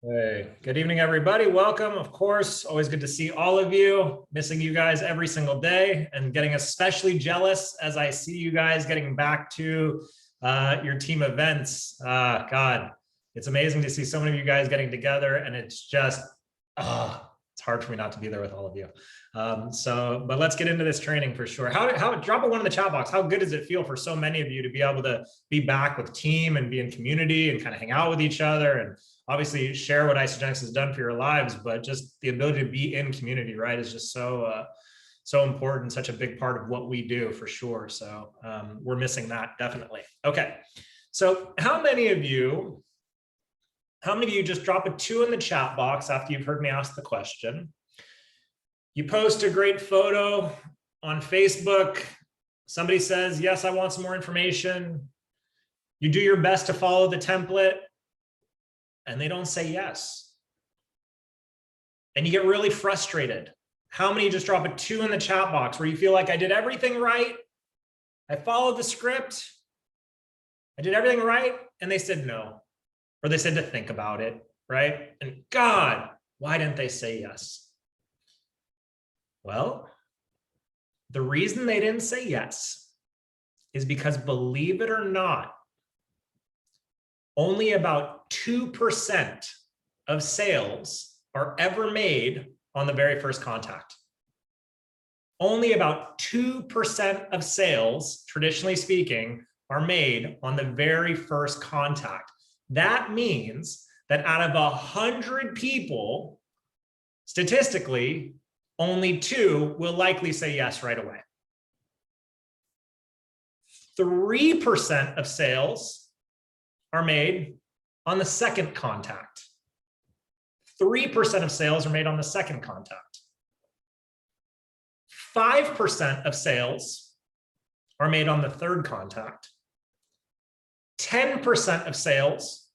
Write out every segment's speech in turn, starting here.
Hey, good evening, everybody. Welcome. Of course, always good to see all of you. Missing you guys every single day and getting especially jealous as I see you guys getting back to your team events. God, it's amazing to see so many of you guys getting together, and it's just, it's hard for me not to be there with all of you. But let's get into this training for sure. How drop a one in the chat box. How good does it feel for so many of you to be able to be back with team and be in community and kind of hang out with each other and obviously share what Isagenix has done for your lives, but just the ability to be in community, right, is just so important, such a big part of what we do for sure. So we're missing that definitely. Okay, so how many of you just drop a 2 in the chat box after you've heard me ask the question? You post a great photo on Facebook. Somebody says, yes, I want some more information. You do your best to follow the template, and they don't say yes. And you get really frustrated. How many just drop a 2 in the chat box where you feel like I did everything right? I followed the script. I did everything right. And they said no, or they said to think about it, right? And God, why didn't they say yes? Well, the reason they didn't say yes is because, believe it or not, only about 2% of sales are ever made on the very first contact. Only about 2% of sales, traditionally speaking, are made on the very first contact. That means that out of 100 people, statistically, only 2 will likely say yes right away. 3% of sales are made on the second contact. 3% of sales are made on the second contact. 5% of sales are made on the third contact. 10% of sales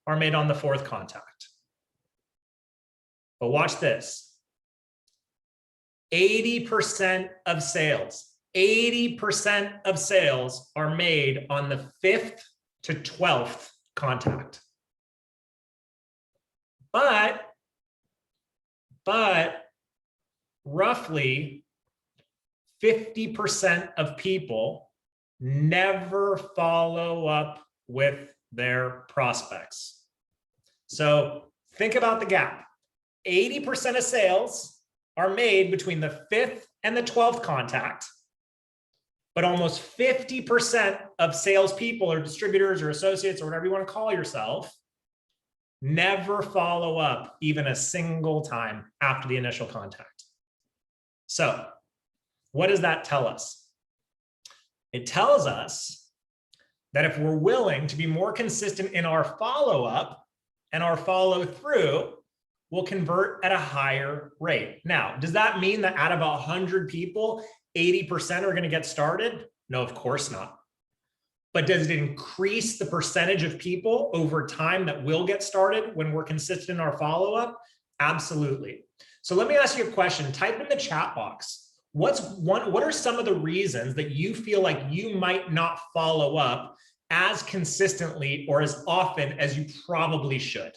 are made on the fourth contact. But watch this. 80% of sales, 80% of sales are made on the 5th to 12th contact. But roughly 50% of people never follow up with their prospects. So think about the gap. 80% of sales are made between the 5th and the 12th contact, but almost 50% of salespeople or distributors or associates or whatever you want to call yourself never follow up even a single time after the initial contact. So what does that tell us? It tells us that if we're willing to be more consistent in our follow-up and our follow-through, we'll convert at a higher rate. Now, does that mean that out of 100 people, 80% are going to get started? No, of course not. But does it increase the percentage of people over time that will get started when we're consistent in our follow-up? Absolutely. So let me ask you a question. Type in the chat box. What are some of the reasons that you feel like you might not follow up as consistently or as often as you probably should?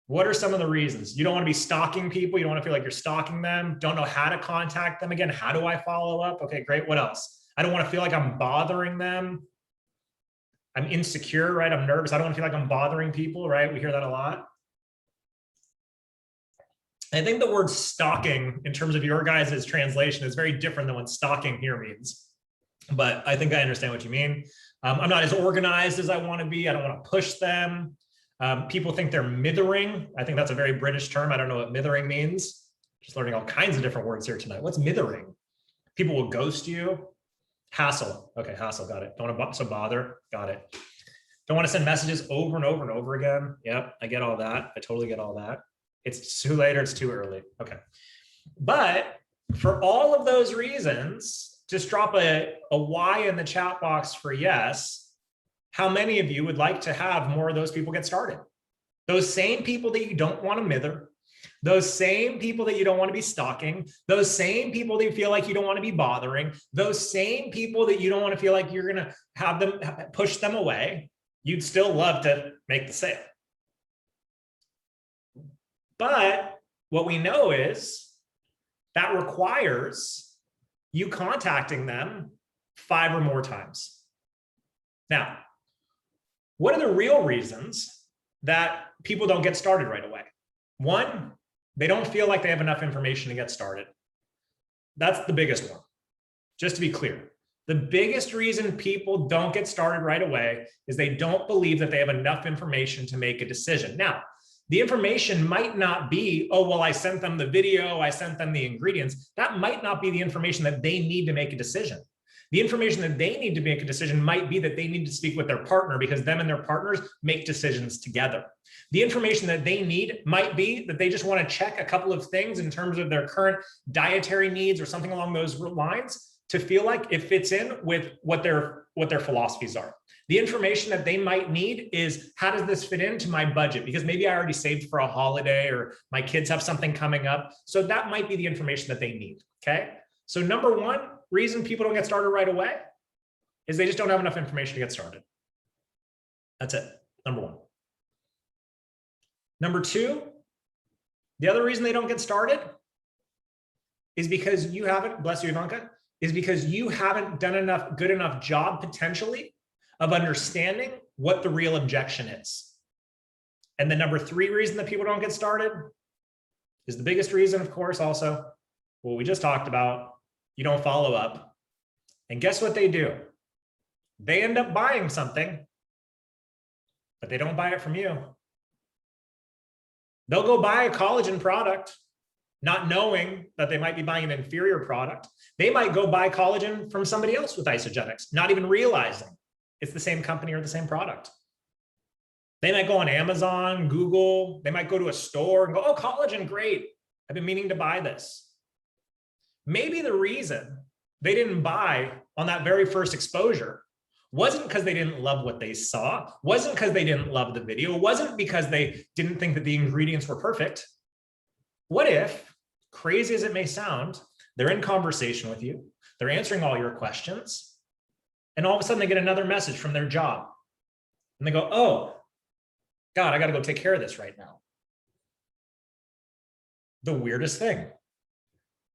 What are some of the reasons? You don't want to be stalking people. You don't want to feel like you're stalking them. Don't know how to contact them again. How do I follow up? Okay, great. What else? I don't want to feel like I'm bothering them. I'm insecure, right? I'm nervous. I don't want to feel like I'm bothering people, right? We hear that a lot. I think the word stalking in terms of your guys' translation is very different than what stalking here means. But I think I understand what you mean. I'm not as organized as I want to be. I don't want to push them. People think they're mithering. I think that's a very British term. I don't know what mithering means. Just learning all kinds of different words here tonight. What's mithering? People will ghost you. Hassle. Okay, hassle. Got it. Don't want to bother. Got it. Don't want to send messages over and over and over again. Yep, I get all that. I totally get all that. It's too late or it's too early. Okay. But for all of those reasons, just drop a Y in the chat box for yes. How many of you would like to have more of those people get started? Those same people that you don't want to mither, those same people that you don't want to be stalking, those same people that you feel like you don't want to be bothering, those same people that you don't want to feel like you're going to have them push them away. you'd still love to make the sale. But what we know is that requires you contacting them 5 or more times. Now, what are the real reasons that people don't get started right away? One, they don't feel like they have enough information to get started. That's the biggest one. Just to be clear, the biggest reason people don't get started right away is they don't believe that they have enough information to make a decision. Now, the information might not be, oh, well, I sent them the video, I sent them the ingredients. That might not be the information that they need to make a decision. The information that they need to make a decision might be that they need to speak with their partner because them and their partners make decisions together. The information that they need might be that they just want to check a couple of things in terms of their current dietary needs or something along those lines to feel like it fits in with what their philosophies are. The information that they might need is, how does this fit into my budget? Because maybe I already saved for a holiday or my kids have something coming up. So that might be the information that they need, okay? So number one reason people don't get started right away is they just don't have enough information to get started. That's it, number one. Number two, the other reason they don't get started is because you haven't, bless you, Ivanka, is because you haven't done good enough job potentially of understanding what the real objection is. And the number three reason that people don't get started is the biggest reason, of course, also, what we just talked about, you don't follow up. And guess what they do? They end up buying something, but they don't buy it from you. They'll go buy a collagen product, not knowing that they might be buying an inferior product. They might go buy collagen from somebody else with isogenics, not even realizing it's the same company or the same product. They might go on Amazon, Google, they might go to a store and go, oh, collagen, great. I've been meaning to buy this. Maybe the reason they didn't buy on that very first exposure wasn't because they didn't love what they saw, wasn't because they didn't love the video, wasn't because they didn't think that the ingredients were perfect. What if, crazy as it may sound, they're in conversation with you, they're answering all your questions, and all of a sudden they get another message from their job. And they go, oh, God, I got to go take care of this right now. The weirdest thing.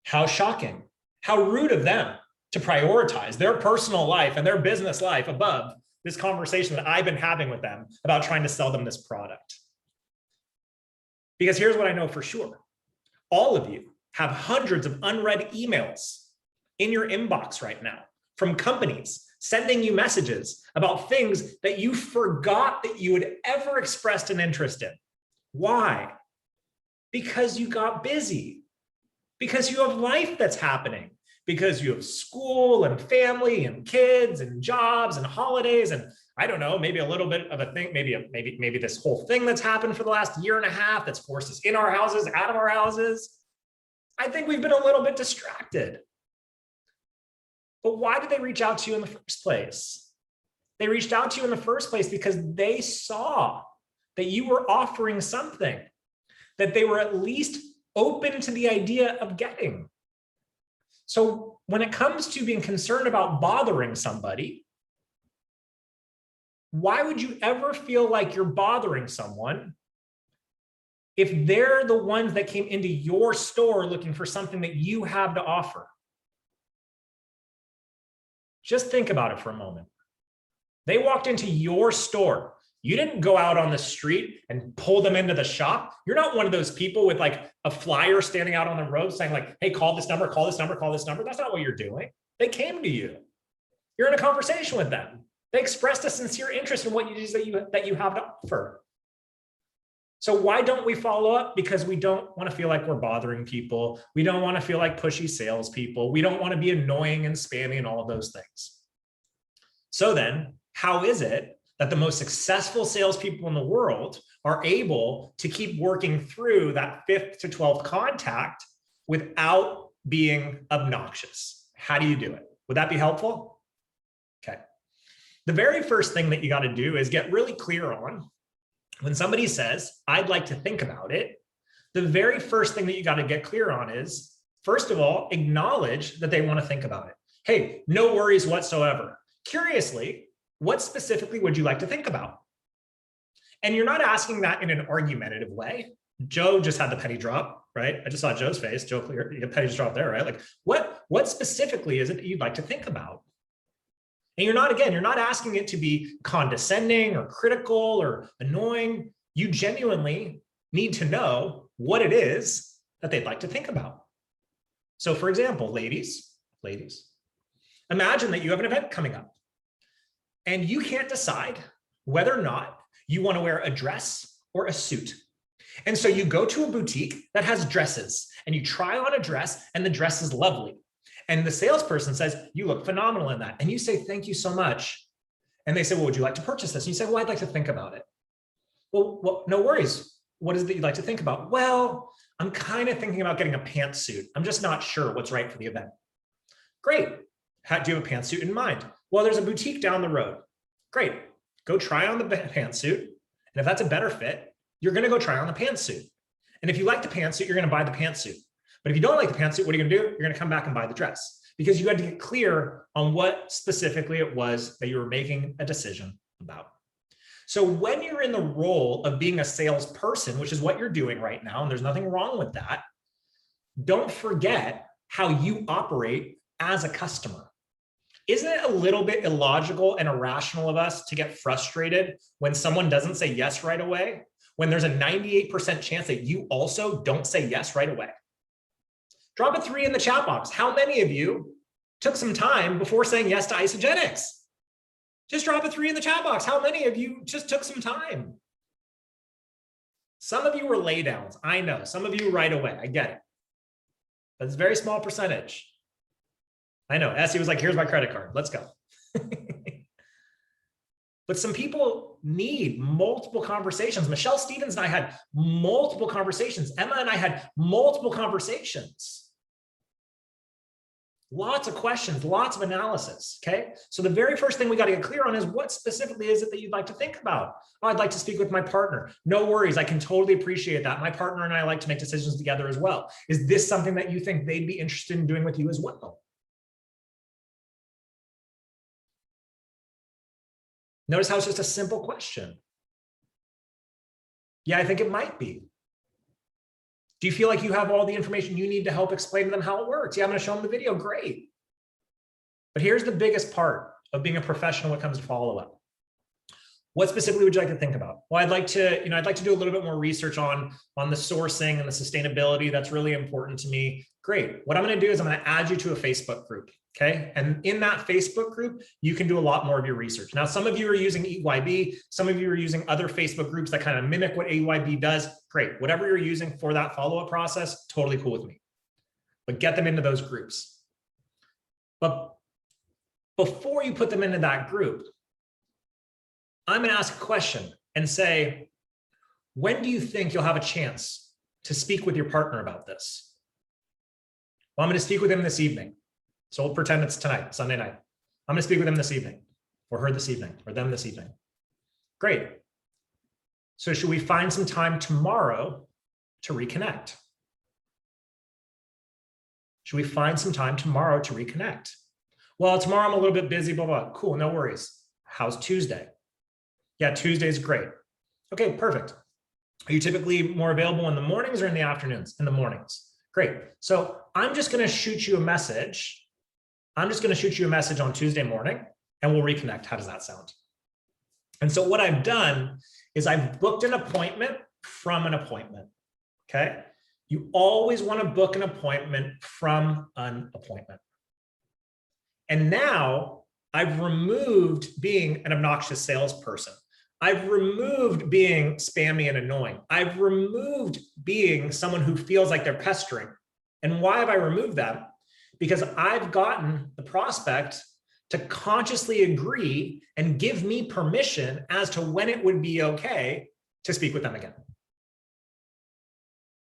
How shocking. How rude of them to prioritize their personal life and their business life above this conversation that I've been having with them about trying to sell them this product. Because here's what I know for sure. All of you have hundreds of unread emails in your inbox right now from companies sending you messages about things that you forgot that you had ever expressed an interest in. Why? Because you got busy, because you have life that's happening, because you have school and family and kids and jobs and holidays and I don't know, maybe a little bit of a thing, maybe this whole thing that's happened for the last year and a half that's forced us in our houses, out of our houses. I think we've been a little bit distracted. But why did they reach out to you in the first place? They reached out to you in the first place because they saw that you were offering something that they were at least open to the idea of getting. So when it comes to being concerned about bothering somebody, why would you ever feel like you're bothering someone if they're the ones that came into your store looking for something that you have to offer? Just think about it for a moment. They walked into your store. You didn't go out on the street and pull them into the shop. You're not one of those people with like a flyer standing out on the road saying like, hey, call this number, call this number, call this number. That's not what you're doing. They came to you. You're in a conversation with them. They expressed a sincere interest in what it is that you have to offer. So why don't we follow up? Because we don't want to feel like we're bothering people. We don't want to feel like pushy salespeople. We don't want to be annoying and spammy and all of those things. So then, how is it that the most successful salespeople in the world are able to keep working through that 5th to 12th contact without being obnoxious? How do you do it? Would that be helpful? Okay. The very first thing that you got to do is get really clear on when somebody says, I'd like to think about it. The very first thing that you got to get clear on is, first of all, acknowledge that they want to think about it. Hey, no worries whatsoever. Curiously, what specifically would you like to think about? And you're not asking that in an argumentative way. Joe just had the penny drop, right? I just saw Joe's face. Joe, your penny just dropped there, right? Like what specifically is it that you'd like to think about? And you're not asking it to be condescending or critical or annoying. You genuinely need to know what it is that they'd like to think about. So for example, ladies, imagine that you have an event coming up and you can't decide whether or not you want to wear a dress or a suit. And so you go to a boutique that has dresses and you try on a dress and the dress is lovely. And the salesperson says, you look phenomenal in that. And you say, thank you so much. And they say, well, would you like to purchase this? And you say, well, I'd like to think about it. Well, no worries. What is it that you'd like to think about? Well, I'm kind of thinking about getting a pantsuit. I'm just not sure what's right for the event. Great. Do you have a pantsuit in mind? Well, there's a boutique down the road. Great. Go try on the pantsuit. And if that's a better fit, you're going to go try on the pantsuit. And if you like the pantsuit, you're going to buy the pantsuit. But if you don't like the pantsuit, what are you going to do? You're going to come back and buy the dress because you had to get clear on what specifically it was that you were making a decision about. So when you're in the role of being a salesperson, which is what you're doing right now, and there's nothing wrong with that, don't forget how you operate as a customer. Isn't it a little bit illogical and irrational of us to get frustrated when someone doesn't say yes right away, when there's a 98% chance that you also don't say yes right away? Drop a 3 in the chat box. How many of you took some time before saying yes to Isogenics? Just drop a 3 in the chat box. How many of you just took some time? Some of you were laydowns. I know. Some of you right away. I get it. But it's a very small percentage. I know. Essie was like, here's my credit card. Let's go. But some people need multiple conversations. Michelle Stevens and I had multiple conversations. Emma and I had multiple conversations. Lots of questions, lots of analysis, okay? So the very first thing we got to get clear on is what specifically is it that you'd like to think about? Oh, I'd like to speak with my partner. No worries, I can totally appreciate that. My partner and I like to make decisions together as well. Is this something that you think they'd be interested in doing with you as well? Notice how it's just a simple question. Yeah, I think it might be. Do you feel like you have all the information you need to help explain to them how it works? Yeah, I'm going to show them the video. Great. But here's the biggest part of being a professional when it comes to follow-up. What specifically would you like to think about? Well, I'd like to do a little bit more research on the sourcing and the sustainability. That's really important to me. Great. What I'm going to do is I'm going to add you to a Facebook group. Okay. And in that Facebook group, you can do a lot more of your research. Now, some of you are using EYB. Some of you are using other Facebook groups that kind of mimic what EYB does. Great. Whatever you're using for that follow-up process, totally cool with me. But get them into those groups. But before you put them into that group, I'm going to ask a question and say, when do you think you'll have a chance to speak with your partner about this? Well, I'm going to speak with him this evening. So we'll pretend it's tonight, Sunday night. I'm going to speak with him this evening, or her this evening, or them this evening. Great. So should we find some time tomorrow to reconnect? Should we find some time tomorrow to reconnect? Well, tomorrow I'm a little bit busy, blah, blah. Cool, no worries. How's Tuesday? Yeah, Tuesday's great. Okay, perfect. Are you typically more available in the mornings or in the afternoons? In the mornings. Great. So I'm just going to shoot you a message. I'm just going to shoot you a message on Tuesday morning and we'll reconnect. How does that sound? And so what I've done is I've booked an appointment from an appointment. Okay. You always want to book an appointment from an appointment. And now I've removed being an obnoxious salesperson. I've removed being spammy and annoying. I've removed being someone who feels like they're pestering. And why have I removed that? Because I've gotten the prospect to consciously agree and give me permission as to when it would be okay to speak with them again.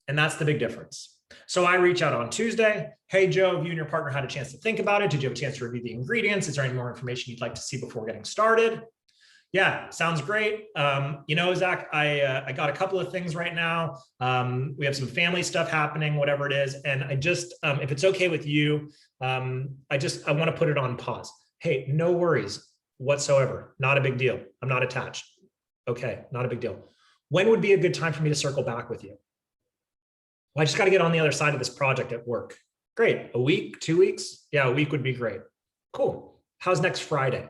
And that's the big difference. So I reach out on Tuesday. Hey, Joe, have you and your partner had a chance to think about it? Did you have a chance to review the ingredients? Is there any more information you'd like to see before getting started? Yeah, sounds great. You know, Zach, I got a couple of things right now. We have some family stuff happening, whatever it is. And I just, if it's okay with you, I want to put it on pause. Hey, no worries whatsoever. Not a big deal. I'm not attached. Okay, not a big deal. When would be a good time for me to circle back with you? Well, I just got to get on the other side of this project at work. Great. A week, 2 weeks? Yeah, a week would be great. Cool. How's next Friday?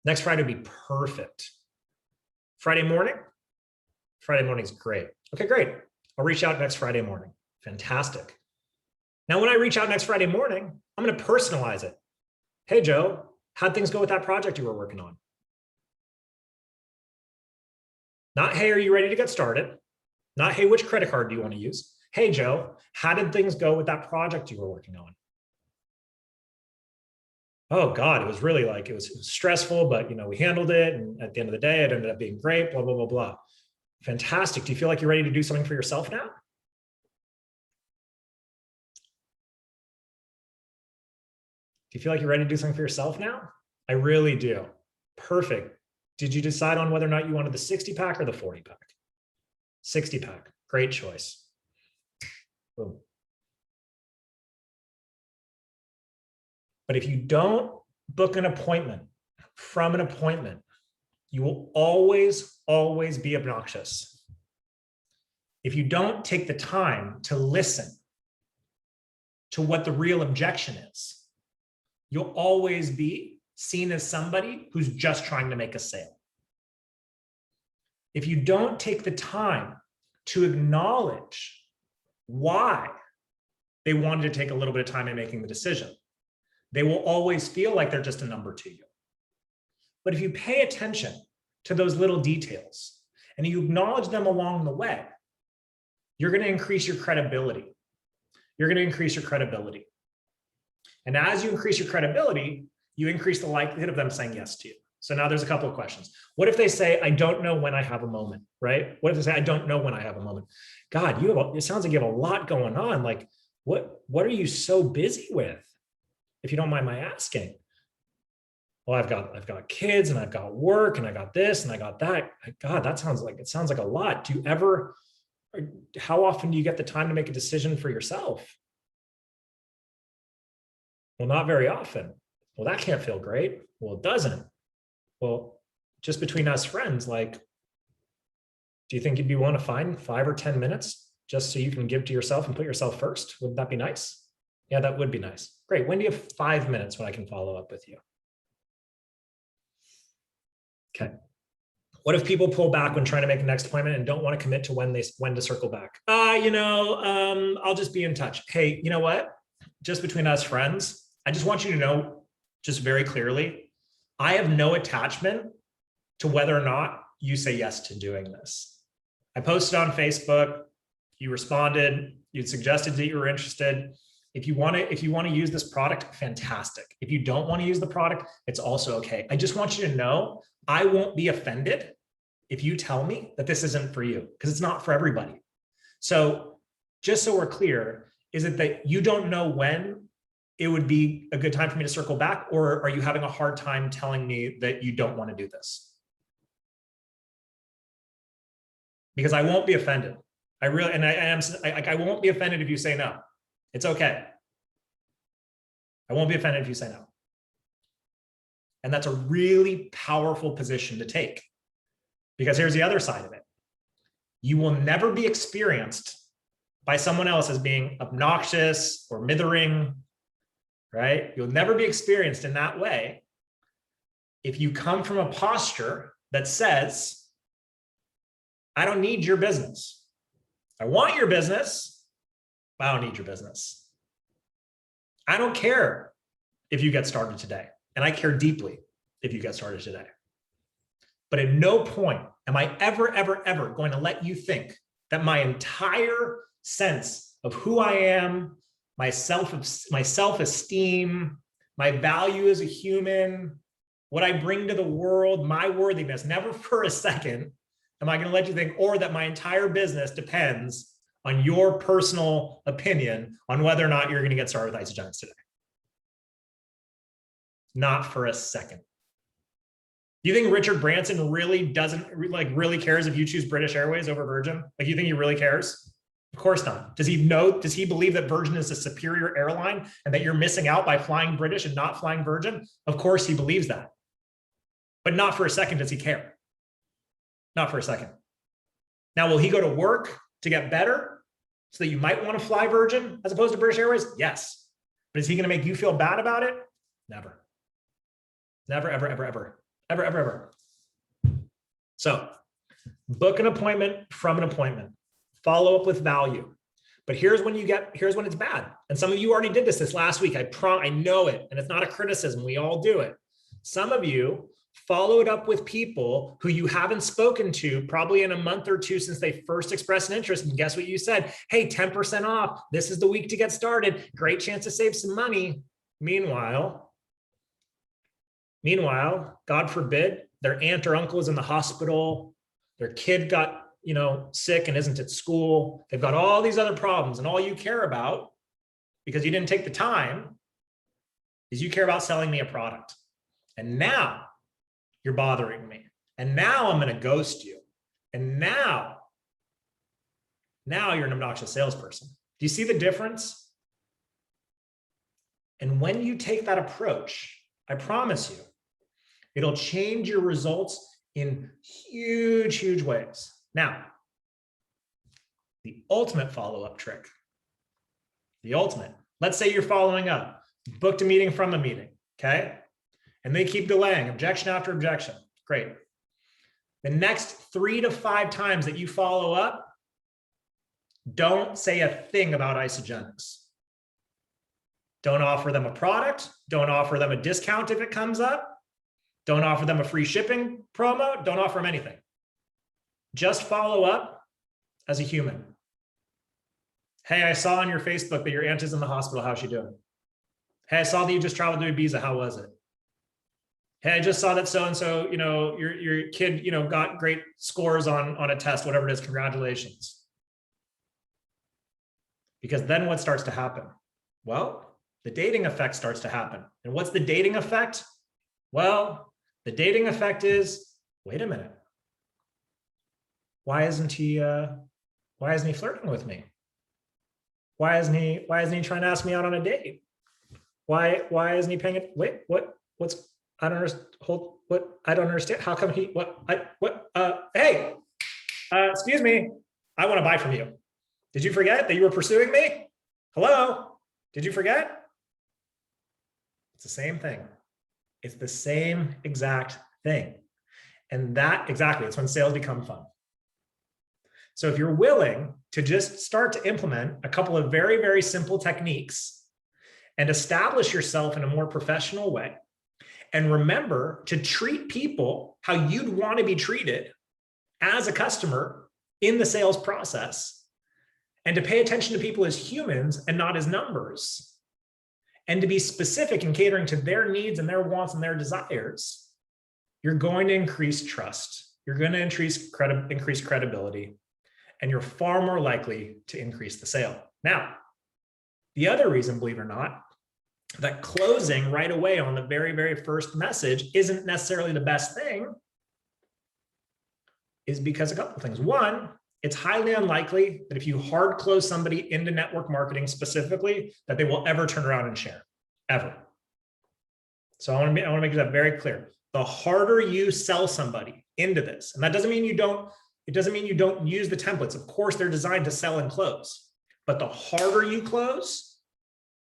Next Friday would be perfect. Friday morning? Friday morning is great. Okay, great. I'll reach out next Friday morning. Fantastic. Now, when I reach out next Friday morning, I'm going to personalize it. Hey, Joe, how'd things go with that project you were working on? Not, hey, are you ready to get started? Not, hey, which credit card do you want to use? Hey, Joe, how did things go with that project you were working on? Oh God, it was really like, it was stressful, but we handled it. And at the end of the day, it ended up being great, blah, blah, blah, blah. Fantastic. Do you feel like you're ready to do something for yourself now? Do you feel like you're ready to do something for yourself now? I really do. Perfect. Did you decide on whether or not you wanted the 60 pack or the 40 pack? 60 pack. Great choice. Boom. But if you don't book an appointment from an appointment, you will always, always be obnoxious. If you don't take the time to listen to what the real objection is, you'll always be seen as somebody who's just trying to make a sale. If you don't take the time to acknowledge why they wanted to take a little bit of time in making the decision, they will always feel like they're just a number to you. But if you pay attention to those little details and you acknowledge them along the way, you're going to increase your credibility. You're going to increase your credibility. And as you increase your credibility, you increase the likelihood of them saying yes to you. So now there's a couple of questions. What if they say, I don't know when I have a moment, right? What if they say, I don't know when I have a moment? God, it sounds like you have a lot going on. Like, what are you so busy with? If you don't mind my asking. Well, I've got kids and I've got work and I got this and I got that. God, it sounds like a lot. How often do you get the time to make a decision for yourself? Well, not very often. Well, that can't feel great. Well, it doesn't. Well, just between us friends, like, do you think you'd be willing to find 5 or 10 minutes just so you can give to yourself and put yourself first? Wouldn't that be nice? Yeah, that would be nice. Great. When do you have 5 minutes when I can follow up with you? Okay. What if people pull back when trying to make the next appointment and don't want to commit to when to circle back? I'll just be in touch. Hey, you know what? Just between us friends, I just want you to know just very clearly, I have no attachment to whether or not you say yes to doing this. I posted on Facebook, you responded, you suggested that you were interested. If you want to use this product, fantastic. If you don't want to use the product, it's also okay. I just want you to know I won't be offended if you tell me that this isn't for you, because it's not for everybody. So just so we're clear, is it that you don't know when it would be a good time for me to circle back, or are you having a hard time telling me that you don't want to do this? Because I won't be offended. I won't be offended if you say no. It's okay. I won't be offended if you say no. And that's a really powerful position to take, because here's the other side of it. You will never be experienced by someone else as being obnoxious or mithering, right? You'll never be experienced in that way if you come from a posture that says, I don't need your business. I want your business, but I don't need your business. I don't care if you get started today, and I care deeply if you get started today. But at no point am I ever, ever, ever going to let you think that my entire sense of who I am, my self-esteem, my value as a human, what I bring to the world, my worthiness, never for a second am I going to let you think, or that my entire business depends on your personal opinion on whether or not you're going to get started with Isogenics today. Not for a second. Do you think Richard Branson really really cares if you choose British Airways over Virgin? Like, you think he really cares? Of course not. Does he believe that Virgin is a superior airline and that you're missing out by flying British and not flying Virgin? Of course he believes that. But not for a second does he care. Not for a second. Now, will he go to work to get better so that you might want to fly Virgin as opposed to British Airways? Yes. But is he going to make you feel bad about it? Never. Never, ever, ever, ever, ever, ever, ever. So book an appointment from an appointment. Follow up with value. But here's when it's bad. And some of you already did this last week. I know it. And it's not a criticism. We all do it. Some of you followed up with people who you haven't spoken to probably in a month or two since they first expressed an interest. And guess what you said? Hey, 10% off. This is the week to get started. Great chance to save some money. Meanwhile, God forbid, their aunt or uncle is in the hospital. Their kid got, sick and isn't at school. They've got all these other problems, and all you care about, because you didn't take the time, is you care about selling me a product. And now you're bothering me. And now I'm going to ghost you. And now you're an obnoxious salesperson. Do you see the difference? And when you take that approach, I promise you, it'll change your results in huge, huge ways. Now, the ultimate follow-up trick, let's say you're following up, booked a meeting from a meeting, okay? And they keep delaying, objection after objection. Great. The next 3 to 5 times that you follow up, don't say a thing about Isagenix. Don't offer them a product. Don't offer them a discount if it comes up. Don't offer them a free shipping promo. Don't offer them anything. Just follow up as a human. Hey, I saw on your Facebook that your aunt is in the hospital. How's she doing? Hey, I saw that you just traveled to Ibiza. How was it? Hey, I just saw that so-and-so, your kid, got great scores on a test, whatever it is. Congratulations. Because then what starts to happen? Well, the dating effect starts to happen. And what's the dating effect? Well, the dating effect is, wait a minute. Why isn't he flirting with me? Why isn't he trying to ask me out on a date? Why isn't he paying it? Wait, I don't understand. How come hey, excuse me. I want to buy from you. Did you forget that you were pursuing me? Hello? Did you forget? It's the same thing. It's the same exact thing. And it's when sales become fun. So if you're willing to just start to implement a couple of very, very simple techniques and establish yourself in a more professional way, and remember to treat people how you'd want to be treated as a customer in the sales process, and to pay attention to people as humans and not as numbers, and to be specific in catering to their needs and their wants and their desires, you're going to increase trust. You're going to increase credibility, and you're far more likely to increase the sale. Now, the other reason, believe it or not, that closing right away on the very, very first message isn't necessarily the best thing is because a couple of things. One, it's highly unlikely that if you hard close somebody into network marketing specifically, that they will ever turn around and share, ever. So I want to make that very clear. The harder you sell somebody into this, and that doesn't mean you don't use the templates. Of course, they're designed to sell and close, but the harder you close,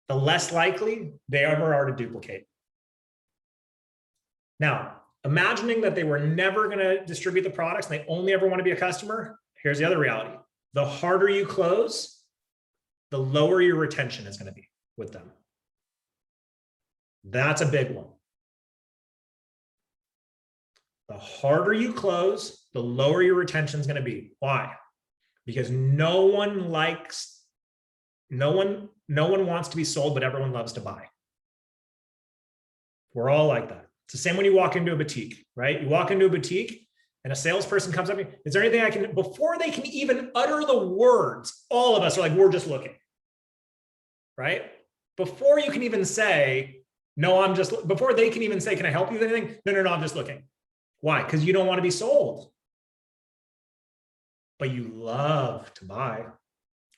the less likely they ever are to duplicate. Now, imagining that they were never going to distribute the products and they only ever want to be a customer, here's the other reality. The harder you close, the lower your retention is going to be with them. That's a big one. The harder you close, the lower your retention is going to be. Why? Because no one wants to be sold, but everyone loves to buy. We're all like that. It's the same when you walk into a boutique, right? You walk into a boutique and a salesperson comes up to me. Is there anything I can, before they can even utter the words, all of us are like, we're just looking, right? Before you can even say, no, before they can even say, can I help you with anything? No, I'm just looking. Why? Because you don't want to be sold, but you love to buy.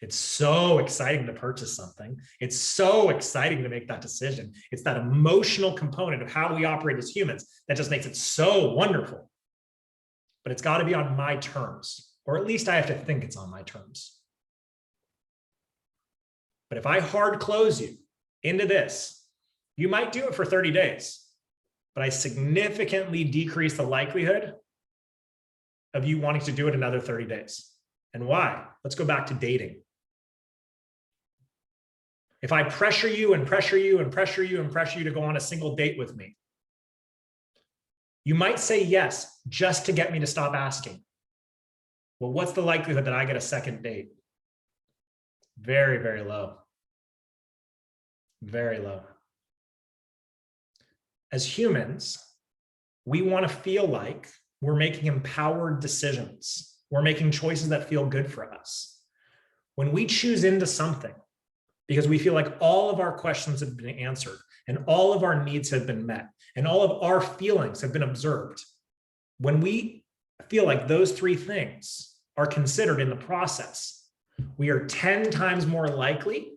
It's so exciting to purchase something. It's so exciting to make that decision. It's that emotional component of how we operate as humans that just makes it so wonderful. but it's got to be on my terms, or at least I have to think it's on my terms. But if I hard close you into this, you might do it for 30 days, but I significantly decrease the likelihood of you wanting to do it another 30 days. And why? Let's go back to dating. If I pressure you and pressure you and pressure you and pressure you to go on a single date with me, you might say yes just to get me to stop asking. Well, what's the likelihood that I get a second date? Very, very low. Very low. As humans, we want to feel like we're making empowered decisions. We're making choices that feel good for us. When we choose into something because we feel like all of our questions have been answered and all of our needs have been met and all of our feelings have been observed, when we feel like those three things are considered in the process, we are 10 times more likely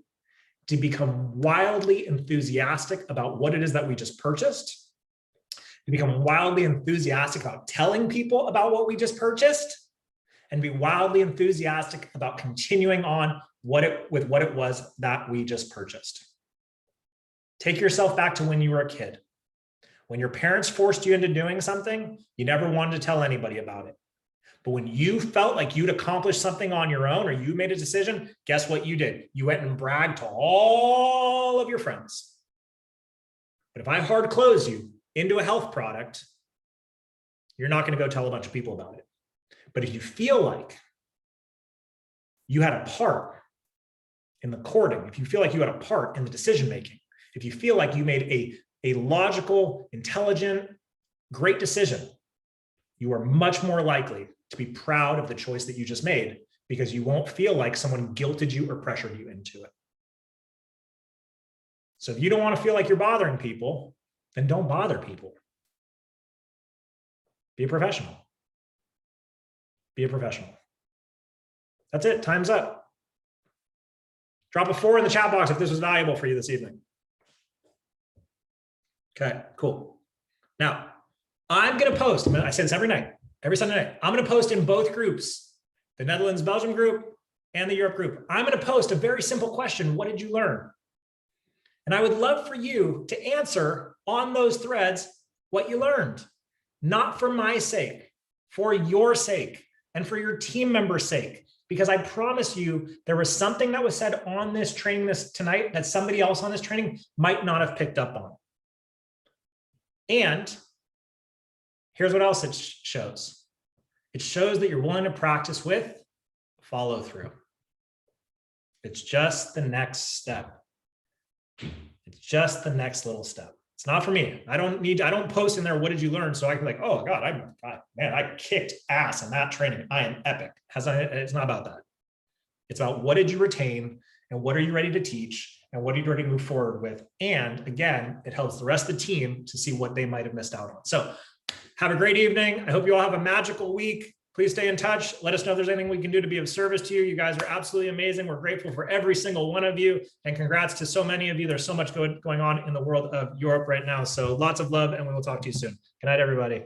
to become wildly enthusiastic about what it is that we just purchased, to become wildly enthusiastic about telling people about what we just purchased, and be wildly enthusiastic about continuing on with what it was that we just purchased. Take yourself back to when you were a kid. When your parents forced you into doing something, you never wanted to tell anybody about it. But when you felt like you'd accomplished something on your own or you made a decision, guess what you did? You went and bragged to all of your friends. But if I hard close you into a health product, you're not going to go tell a bunch of people about it. But if you feel like you had a part in the courting, if you feel like you had a part in the decision-making, if you feel like you made a logical, intelligent, great decision, you are much more likely to be proud of the choice that you just made because you won't feel like someone guilted you or pressured you into it. So if you don't want to feel like you're bothering people, then don't bother people. Be a professional. Be a professional. That's it. Time's up. Drop a 4 in the chat box if this was valuable for you this evening. Okay, cool. Now, I'm going to post, I say this every night, every Sunday night, I'm going to post in both groups, the Netherlands-Belgium group and the Europe group. I'm going to post a very simple question. What did you learn? And I would love for you to answer on those threads what you learned, not for my sake, for your sake and for your team members' sake, because I promise you there was something that was said on this training tonight that somebody else on this training might not have picked up on. And here's what else it shows. It shows that you're willing to practice with follow through. It's just the next step. It's just the next little step. It's not for me. I don't post in there, what did you learn? So I can be like, oh God, man, I kicked ass in that training. I am epic. It's not about that. It's about what did you retain and what are you ready to teach and what are you ready to move forward with? And again, it helps the rest of the team to see what they might have missed out on. So have a great evening. I hope you all have a magical week. Please stay in touch. Let us know if there's anything we can do to be of service to you. You guys are absolutely amazing. We're grateful for every single one of you. And congrats to so many of you. There's so much going on in the world of Europe right now. So lots of love, and we will talk to you soon. Good night, everybody.